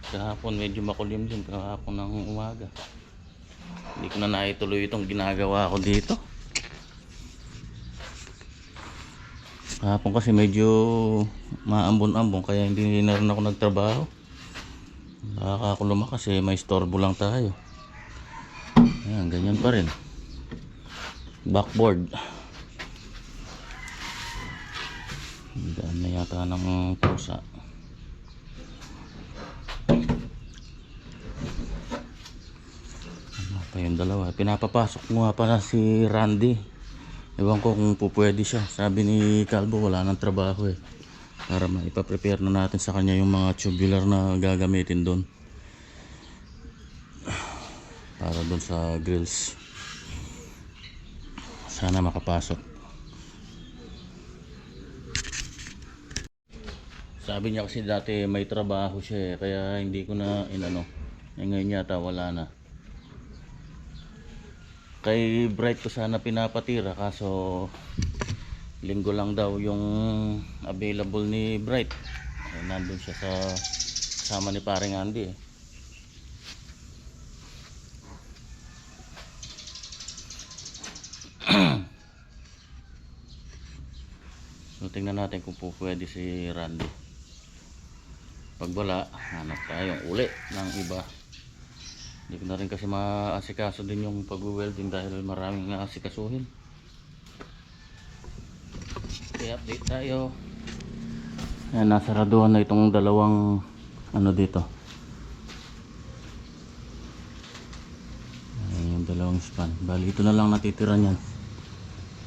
Kahapon medyo makulimlim, kahapon ng umaga. Hindi ko na naituloy itong ginagawa ko dito. Kahapon kasi medyo maambon-ambon kaya hindi na rin ako nagtrabaho. Nakakakuluma kasi may storbo lang tayo. Ayan, ganyan pa rin. Backboard. Daan na yata ng pusa. Ano pa yung dalawa? Pinapapasok mo nga pala si Randy. Ewan ko kung pupwede siya. Sabi ni Calvo wala nang trabaho eh. Para maipaprepare na natin sa kanya yung mga tubular na gagamitin doon. Para doon sa grills. Sana makapasok. Sabi niya kasi dati may trabaho siya eh, kaya hindi ko na inano. Ngayon yata wala na. Kay Bright ko sana pinapatira kaso linggo lang daw yung available ni Bright. Eh, nandun siya sa kasama ni paring Andy eh. So tingnan natin kung pwede si Randy. Pag wala, hanap tayong uli ng iba. Hindi ko na rin kasi maasikaso din yung pag-welding dahil maraming naasikasuhin. Kaya update tayo. Ayan, nasaraduhan na itong dalawang ano dito. Ayan, yung dalawang span. Bali ito na lang natitira niyan.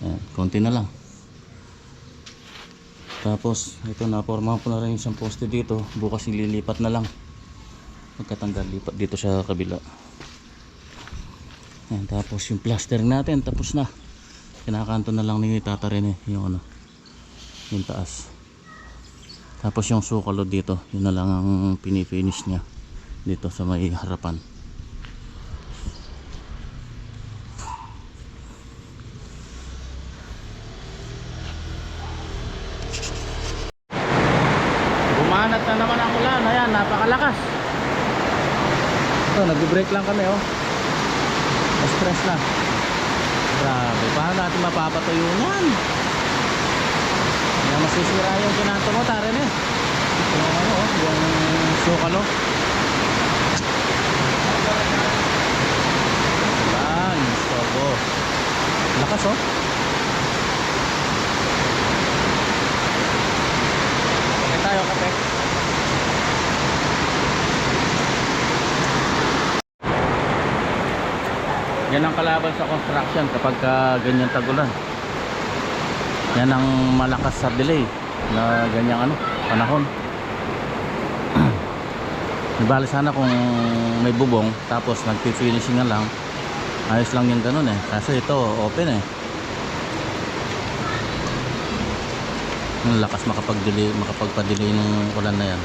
Ayan, konti na lang. Tapos ito na, forma ko na rin isang poste dito. Bukas ililipat na lang. Pagkatanggal lipat dito sa kabila. Ayan, tapos yung plaster natin tapos na. Kinakanto na lang ni Tata rin eh, yung ano, yung taas. Tapos yung sukalo dito, yun na lang ang pinifinish niya dito sa may harapan. Bumanat na naman ang ulan. Ayan, napakalakas. Ito, nag-break lang kami oh. Stress na. Grabe, paano natin mapapatuyo yan? Kaya masisira yung kinato mo, Taren eh. Yung ano oh, yung sukalo. Yan, sobo. Lakas oh. Kape tayo, kape. Yan ang kalaban sa construction kapag ganyan tagulan. Yan ang malakas sa delay na ganyang ano, panahon. Nabali sana kung may bubong tapos nagpi-finishing na lang. Ayos lang yung ganun eh. Kasi ito open eh. Ang lakas makapagpa-delay ng ulan na yan.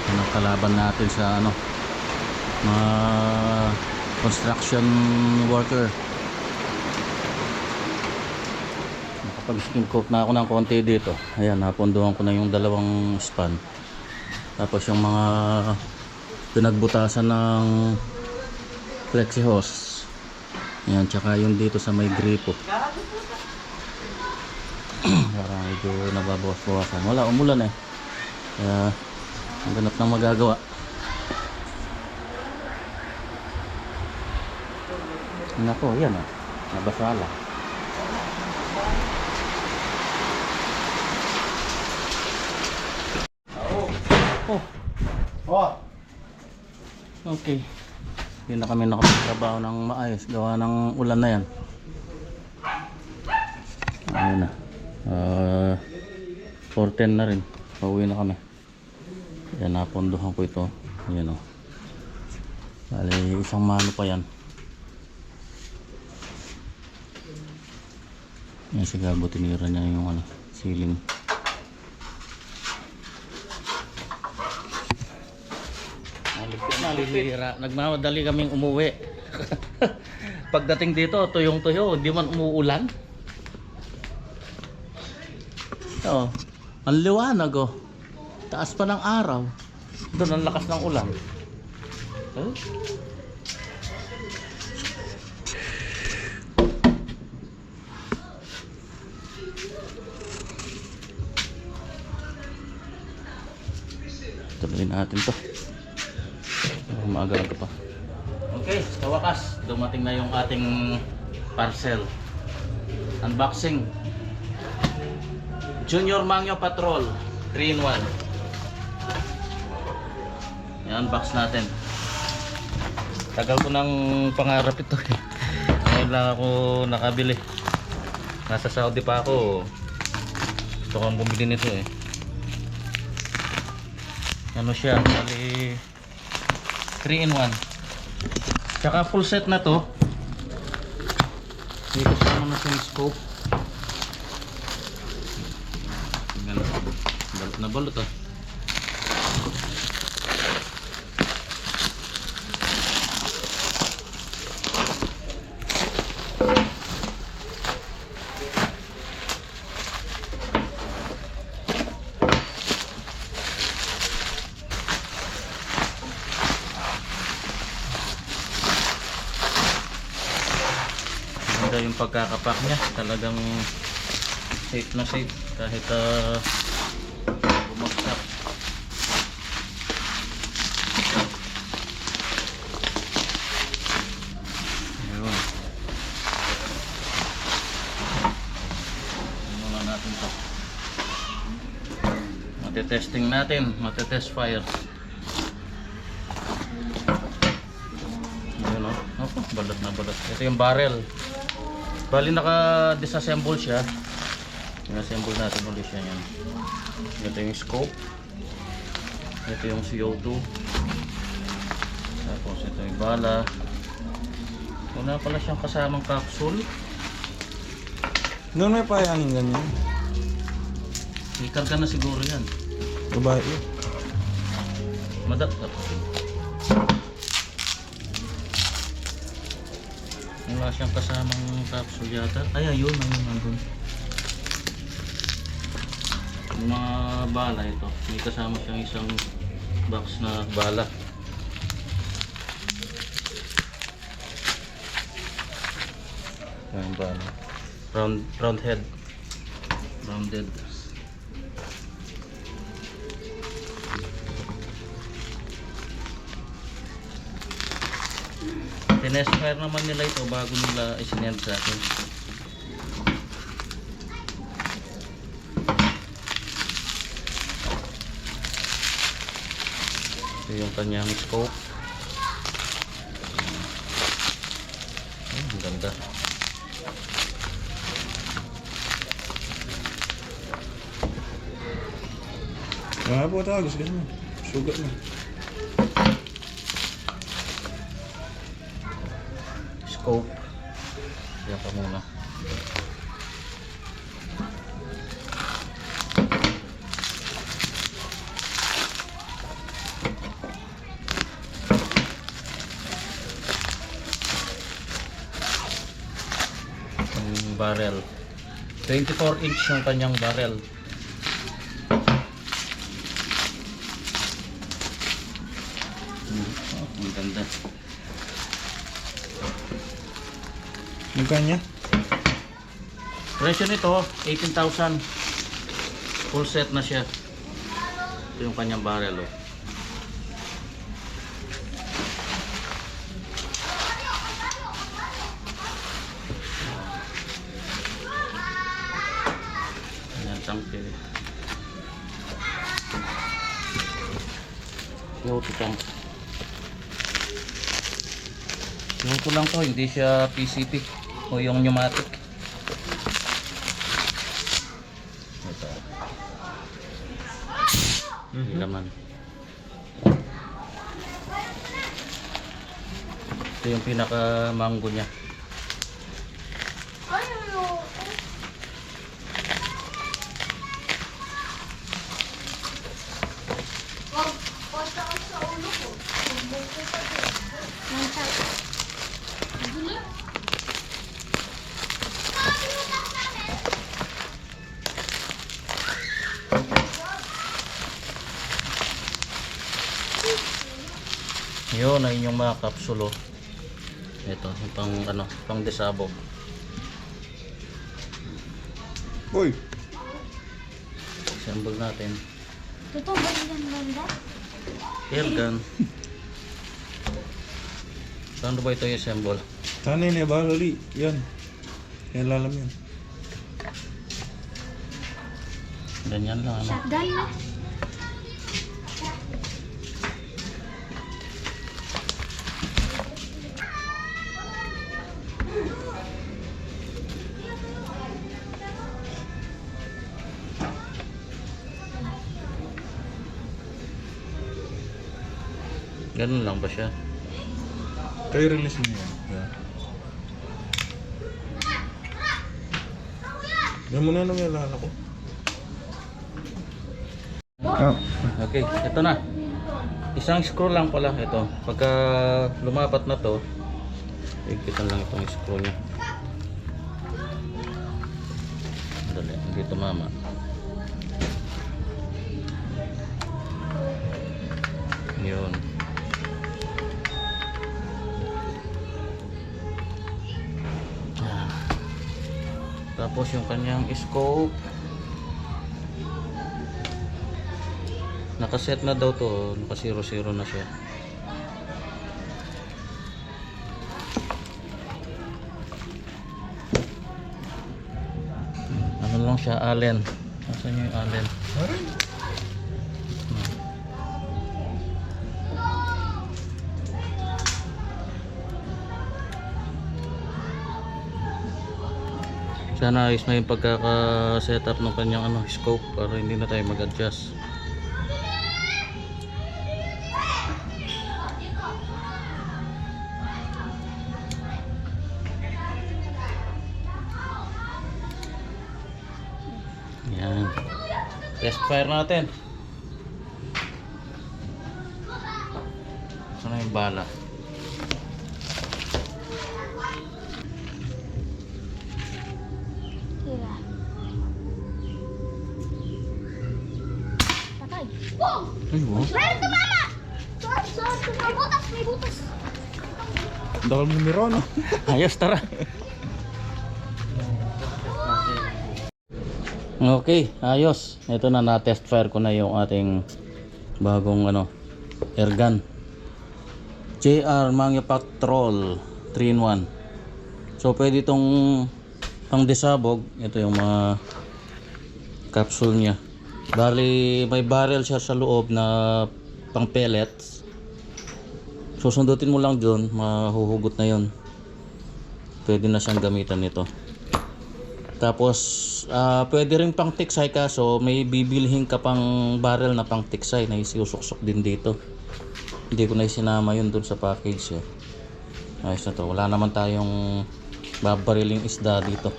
Ano kalaban natin sa ano, mga construction worker. Nakapag-skim coat na ako ng konti dito. Ayan, napunduhan ko na yung dalawang span. Tapos yung mga pinagbutasan ng flexi hose. Ayan, tsaka yung dito sa may gripo. Parang medyo nababawas-bawasan. Wala, umulan eh. Kaya ang ganap ng magagawa. Nako, yan o. Nabasala. Oh. Oh. Okay. Hindi na kami nakapagtrabaho ng maayos. Gawa ng ulan na yan. Ano na. 4:10 na rin. Pauwi na kami. Yan, napondohan ko ito. Yan o. Bali, isang mano pa yan. Yan si Gabo, tinira niya yung ano, ceiling. Nalipit na, lilira. Nagmamadali kaming umuwi. pagdating dito, tuyong-tuyo, hindi man umuulan. Oo. Ang liwanag oh. Taas pa ng araw. Doon ang lakas ng ulan. Eh? Tuloy natin to. Maaga pa. Okay, sa wakas, dumating na yung ating parcel. Unboxing. Junior Mangyo Patrol 3-in-1. I-unbox natin. Tagal ko nang pangarap ito eh. Ngayon lang ako nakabili. Nasa Saudi pa ako. Gusto kong bumili nito eh. Ano siya? Bali 3-in-1. Tsaka full set na to. May kasama na siyang scope. Balot na balot ah. Ganda yung pagkakapak niya, talagang safe na safe kahit bumagsak. Ayun. Muna natin to. Matitesting natin, matitest fire. Ayun o, opo, balot na balot. Ito yung barrel. Bali naka-disassemble siya. I-assemble natin ulit siya yan. Ito yung scope. Ito yung CO2. Tapos ito yung bala. Wala pala siyang kasamang capsule. Doon may payanin ganyan. Ikarga na siguro yan. Babae. Madap-dap. Wala siyang kasamang capsule yata. Ay, ayun. Ayun. Yung mga bala ito. May kasama siyang isang box na bala. Yung bala. Round head. Rounded. Tinest-fire naman nila ito bago nila isinend sa akin. Ito yung kanyang scope. Ang ganda. Wala po tagos ganyan. Sugat na. Scope. Yan pa muna. Yung barrel. 24 inch yung kanyang barrel. Ang ganda. Magkanya? Presyo nito 18,000. Full set na siya. Ito yung kanyang barrel oh. Ayan, tangke. Yung tank. Yung ko lang to, hindi siya PCP o yung pneumatic. Ito. Hindi naman. Ito yung pinaka mango niya. Yun ay yung mga kapsulo. Ito, yung pang ano, pang desabog. Uy! Assemble natin. Totoo ba yung ganda? Airgun. Saan ba ito i-assemble? Sana yun ba? Lali. Yan. Yan lalam yan. Ganyan lang ano. Shotgun na. Ganun lang ba siya? Kayo release mo yan. Yan. Yan muna nang yan lala ko. Ah. Okay, ito na. Isang screw lang pala ito. Pagka lumapat na to, higpitan lang itong screw niya. Dali, hindi tumama. Yun. Yan. Tapos yung kanyang scope. Nakaset na daw to, naka 0-0 na siya. Ano lang siya, Allen. Nasaan yung Allen? Sana ayos na yung pagkaka-setup ng kanyang ano, scope para hindi na tayo mag-adjust. Yan. Test fire natin. Saan yung bala? Tira. Patay. Wow! Ay, wow. Meron tumama! Sorry. May butas, may butas. Dakal mo ni Ron. Ayos, tara. Okay, ayos. Ito na, na-test fire ko na yung ating bagong ano, airgun. JR Manufacturer 3-in-1. So pwede itong pang desabog. Ito yung mga capsule niya. Bali, may barrel siya sa loob na pang pellets. Susundutin mo lang dun, mahuhugot na yon. Pwede na siyang gamitan nito. Tapos pwede rin pang tiksay, kaso may bibilhin ka pang barrel na pang tiksay na isusuksok din dito. Hindi ko na isinama yun dun sa package eh. Ayos na to, wala naman tayong babariling isda dito.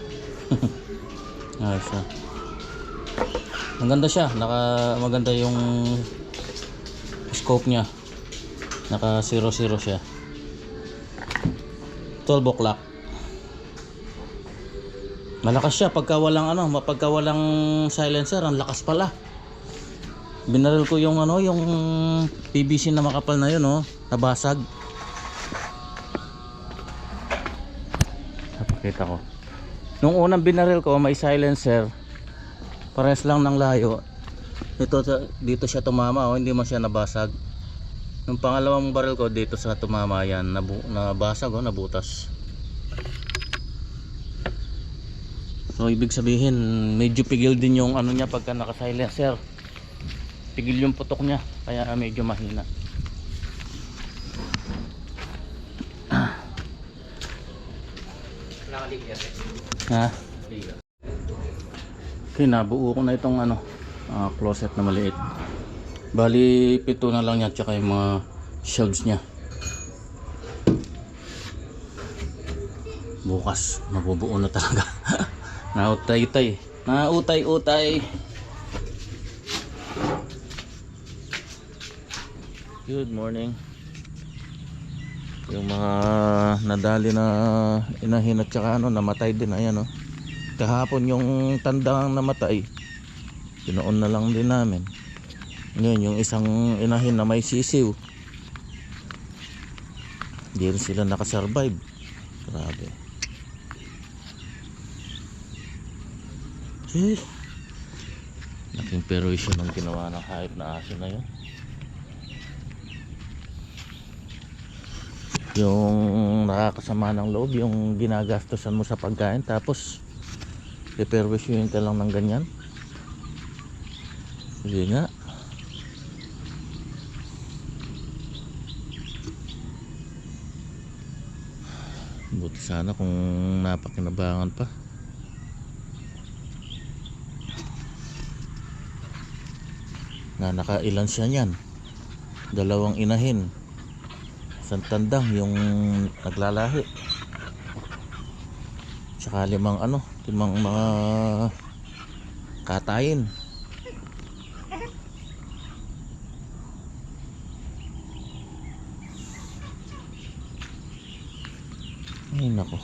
Ayos na. Maganda siya, maganda yung scope nya. Naka 0-0 siya. 12 o'clock. Malakas siya pagka walang ano, pagka walang silencer, ang lakas pala. Binaril ko yung ano, yung PVC na makapal na yun, oh, nabasag. Napakita ko. Nung unang binaril ko, may silencer. Pares lang ng layo. Ito dito siya tumama, oh, hindi mo siya nabasag. Nung pangalawang baril ko dito sa tumama yan, nabasag, oh, nabutas. So ibig sabihin medyo pigil din yung ano niya pagka naka-silencer. Pigil yung putok niya kaya medyo mahina. Ha? Okay, nabuo ko na itong ano, closet na maliit. Bali pito na lang yan tsaka yung mga shelves niya. Bukas mabubuo na talaga. Nautay-tay. Nautay-utay. Good morning. Yung mga nadali na inahin at saka ano, namatay din. Ayan, oh. Kahapon yung tandang namatay, pinoon na lang din namin. Ngayon yung isang inahin na may sisiw, Hindi rin sila nakasurvive. Grabe. Laking perwisyo ng ginawa ng hayop na aso na yun. Yung nakakasama ng loob, yung ginagastosan mo sa pagkain, tapos iperwisyoin ka lang ng ganyan. Sige nga. Buti sana kung napakinabangan pa. Na nakailan siya niyan, 2 inahin, isang tandang yung naglalahi, tsaka 5 mga katayin. Ay nako.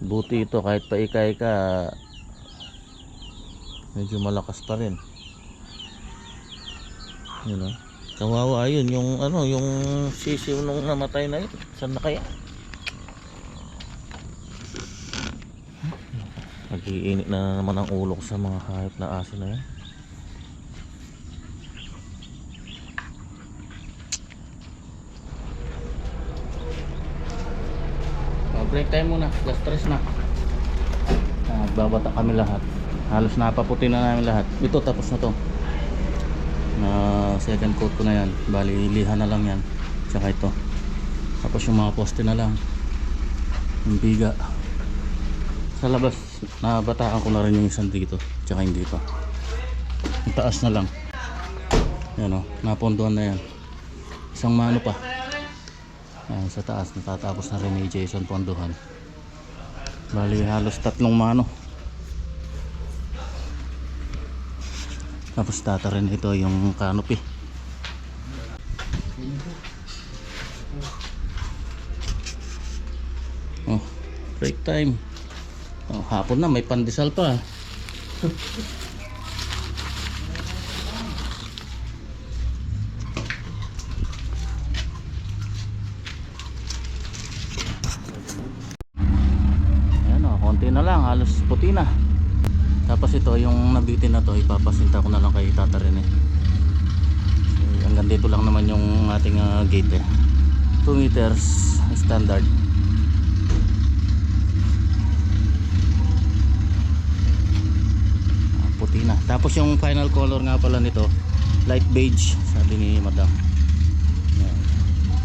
Buti ito kahit paika-ika medyo malakas pa rin. Yun o. Kawawa yun yung yung sisiw nung namatay na yun. Saan na kaya? Nag-iinit na naman ang ulo ko sa mga hayop na aso na yan. Break time muna, gas stress na. Babata kami lahat. Halos napaputi na namin lahat. Ito tapos na to. Second coat ko na yan. Bali liha na lang yan. Tsaka ito. Tapos yung mga poste na lang. Yung biga. Sa labas, nabataan ko na rin yung isang dito. Tsaka hindi pa. Yung taas na lang. Yan o, napondohan na yan. Isang mano pa. Ayan, sa taas natatapos na rin ni Jason ponduhan. Bali halos 3 mano. Tapos tata rin ito yung canopy. Oh, break time. Oh, hapon na may pandesal pa. Konti na lang, halos puti na. Tapos ito yung nabitin na to, ipapasinta ko na lang kay Tata Rene. Hanggang dito lang naman yung ating gate 2 meters standard. Puti na. Tapos yung final color nga pala nito, light beige, sabi ni Madam.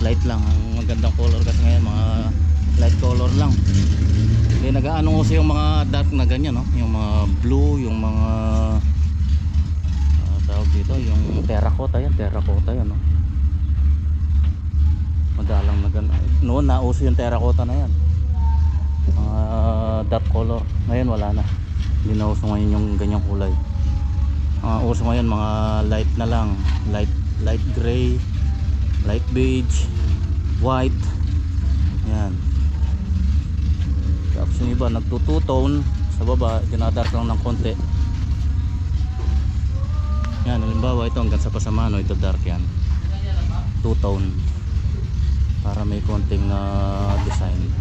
Light lang, ang magandang color kasi ngayon mga light color lang. Hindi nag-aano kasi yung mga dark na ganyan, no? Yung mga blue, yung mga tawag dito, yung terracotta yan, no? Madalang na ganyan. Noon nauso yung terracotta na yan. Mga dark color. Ngayon wala na. Hindi na uso ngayon yung ganyang kulay. Uso ngayon mga light na lang, light gray, light beige, white. Yan. Tapos yung iba nagtutu-tone sa baba, dinadark lang ng konti. Yan, halimbawa ito hanggang sa pasamano, ito dark yan. Two-tone para may konting design.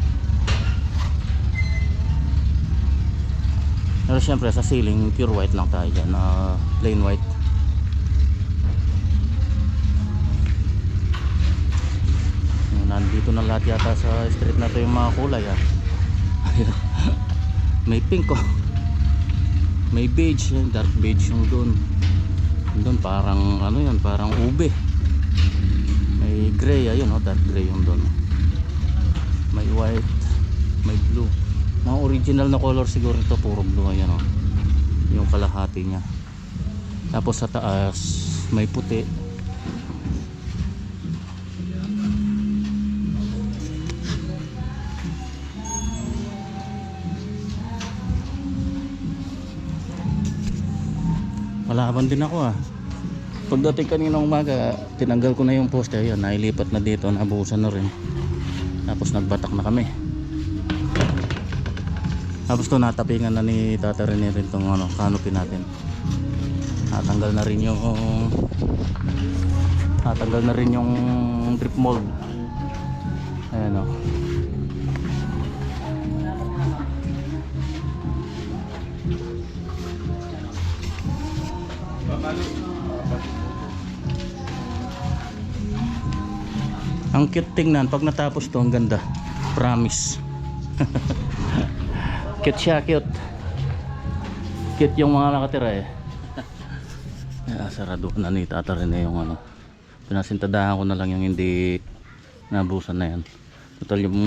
Pero syempre sa ceiling pure white lang tayo dyan, plain white. Nandito na lahat yata sa street na to yung mga kulay may pink may beige, dark beige yung doon parang yan, parang ube. May gray, ayun dark gray yung doon. May white, may blue. Mga original na color siguro ito, puro blue. Ayan yung kalahati nya. Tapos sa taas may puti. Malaban din ako Pagdating kanina umaga, tinanggal ko na yung poste. Ayun, nailipat na dito, nabuhusan na rin. Tapos nagbatak na kami. Tapos to natapingan na ni Tata Rene rin tong canopy natin. Natanggal na rin yung drip mold. Ayan o. Ang cute tingnan pag natapos to, ang ganda. Promise. Cute siya, cute. Cute yung mga nakatira eh. Sarado na ni Tata rin na yung ano. Pinasintadahan ko na lang yung hindi nabusan na yan. Total yung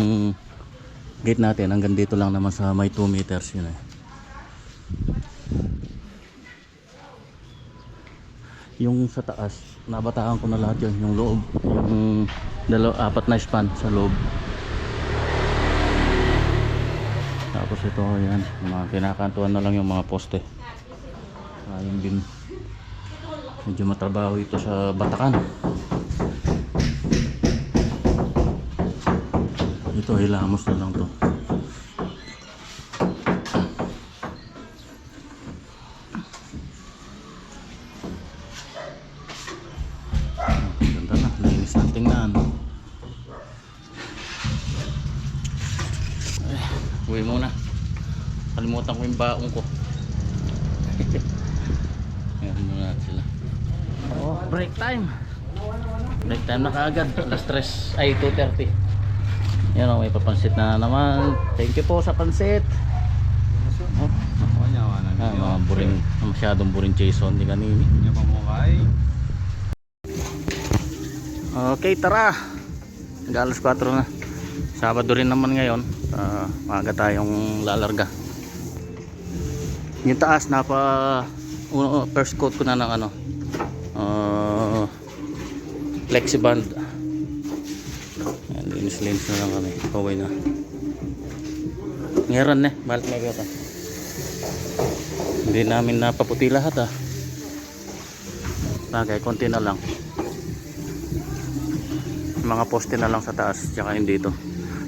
gate natin hanggang dito lang naman sa may 2 meters yun eh. Yung sa taas, nabataan ko na lahat yun. Yung loob, yung 4 na span sa loob. Tapos ito, yan, mga kinakantuan na lang yung mga poste. Yung beam. Medyo matrabaho ito sa batakan. Ito, hilamos na lang to. Ganda na, linis ng tingnan. Uwi muna. Kalimutan ko yung baong ko. Ngayon muna sila. Oh, break time. Break time na kaagad. Alas 3, ay 2:30. Yan o, may papansit na naman. Thank you po sa pansit. Oh, mga buring, masyadong buring chason ni kanini. Okay, tara. Alas 4 na. Sabado rin naman ngayon. Maaga tayong lalarga. Yung taas first coat ko na ng ano, flexiband. Linis na lang kami. Paway na. Ngayon na, balik na gata. Hindi namin napaputi lahat Bagay, konti na lang. Mga poste na lang sa taas, tsaka hindi dito.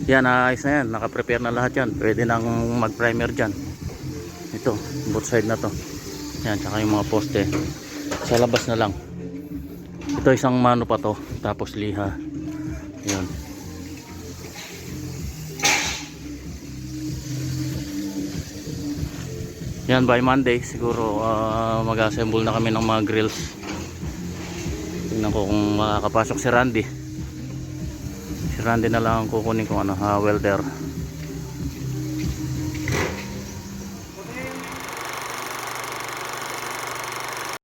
Yan, ayos na yan. Naka-prepare na lahat yan. Pwede nang mag-primer dyan. Ito, both side na to. Yan, tsaka yung mga poste. Sa labas na lang. Ito isang mano pa to. Tapos liha. Yan. Yan, by Monday siguro mag-assemble na kami ng mga grills. Tingnan ko kung makakapasok si Randy. Si Randy na lang ang kukunin ko welder.